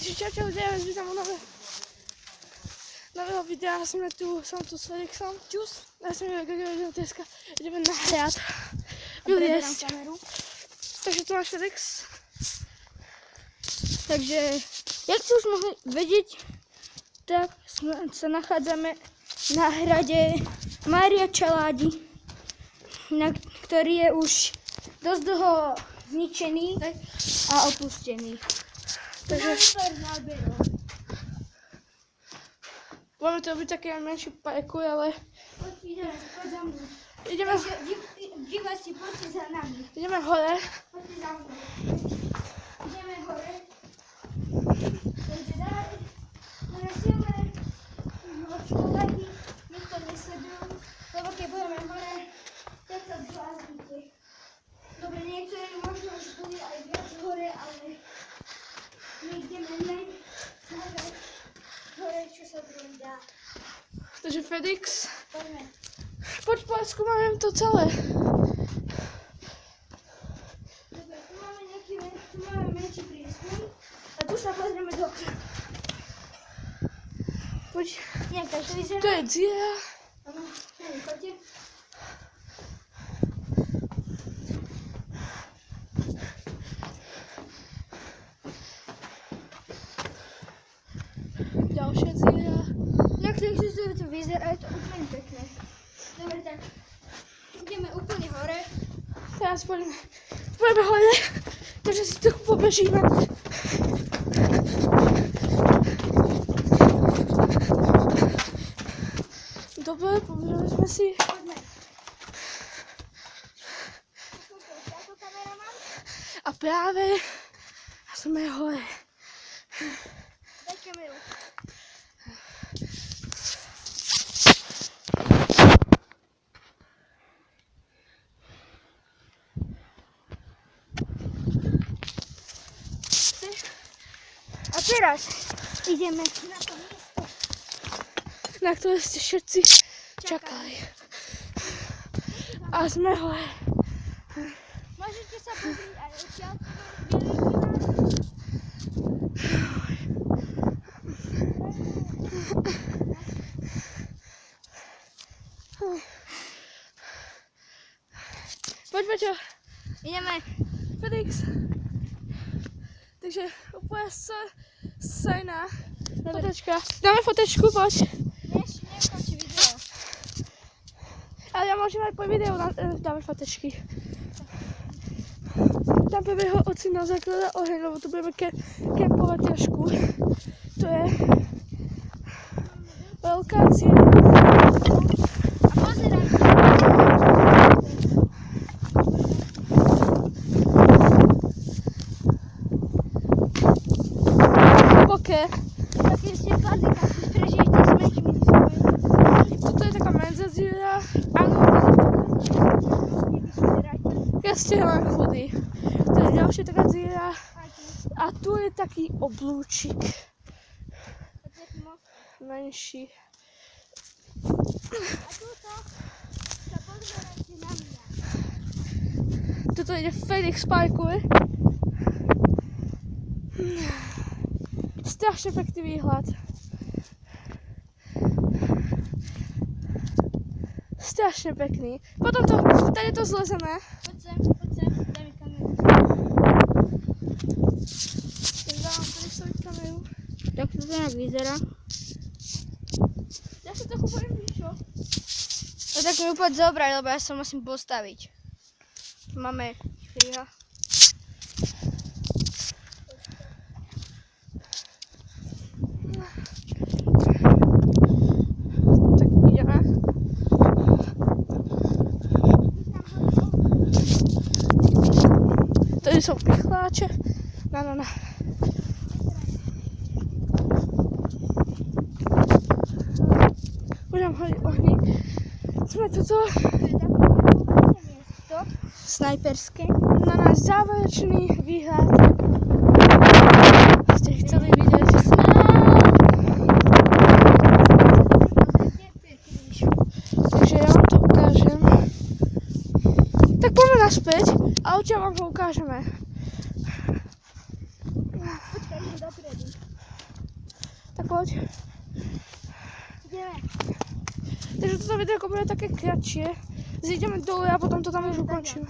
Takže čau, ľudia, vítám u nového videa, som tu s Felixom. Čus. Ja som dneska ideme nahrát. Vyliesť. Takže tu máš Felix. Takže, jak ste už mohli vedieť, tak sa nachádzame na hrade Mária Čaládi, ktorý je už dosť dlho zničený a opustený. Takže budeme to robiť také menší parkour, ale ideme Diváci, poďte za nami. Ideme hore. Poďte za mnou. Ideme hore. Takže narasieme človeky, nikto nesledujú, lebo keď budeme hore, tak sa zbláznite. Dobre, niektorí možno už boli aj viac hore, ale my ideme hore, čo sa druhý dá. Takže Felix, Poďme. poď skúmame to celé. Dobre, tu máme menší prieskum a tu sa pozrieme do okna. Poď. Nie, takže vyzerá. To je dziera. Áno, choďte. Ďalšia dziera. Jak to vyzerá, je to úplne pekné. Dobre, tak ideme úplne hore. Teraz pôjdeme hore. Takže si trochu pobežíme. Dobre, pobežali sme si. Poďme. Ako kameraman? A práve sme hore. Daj kameru. A teraz ideme na to miesto. Na ktoré ste všetci čakali. A sme hore. Môžete sa pozrieť aj odtiaľ. Poď, Peťo. Ideme. Felix. Takže úplne sa sajná. Fotečka. Dáme fotečku, poď. Nekončí video. Ale ja môžem aj po videu dáme fotečky. Tam prvého ocina zaklada oheň, lebo tu budeme kempovať trošku. To je veľká cieľ. A pozerajte. Hlboké. Také ste padli, tak si prežijete s menšími svoje. Toto je taká menzadziera. Áno, nevyzerajte. Ja ste len chudý. To je ďalšia taká dziera. A tu je taký oblúčik. Menší. A túto sa pozerajte na mňa. Tuto ide Felix parkour. Strašne pekný výhľad. Strašne pekný. Potom tady je to zlezené. Poď sem, daj mi kameru. Tak dávam Felixovi kameru. Tak to tak vyzerá. Ja sa trochu bojím, čo? No tak mi poď zobrať, lebo ja sa musím postaviť. Máme chvíľa. Tak ideme. Tady sú pichláče. Na. Budem hodiť ohni. Sme toto Snajperské. na náš záverečný výhľad. Ste chceli vidieť. Takže ja vám to ukážem. Tak poďme naspäť a odtiaľ vám ho ukážeme. poď. Ideme. Takže toto video bude také kratšie. Zídeme dole a potom to tam už ukončíme.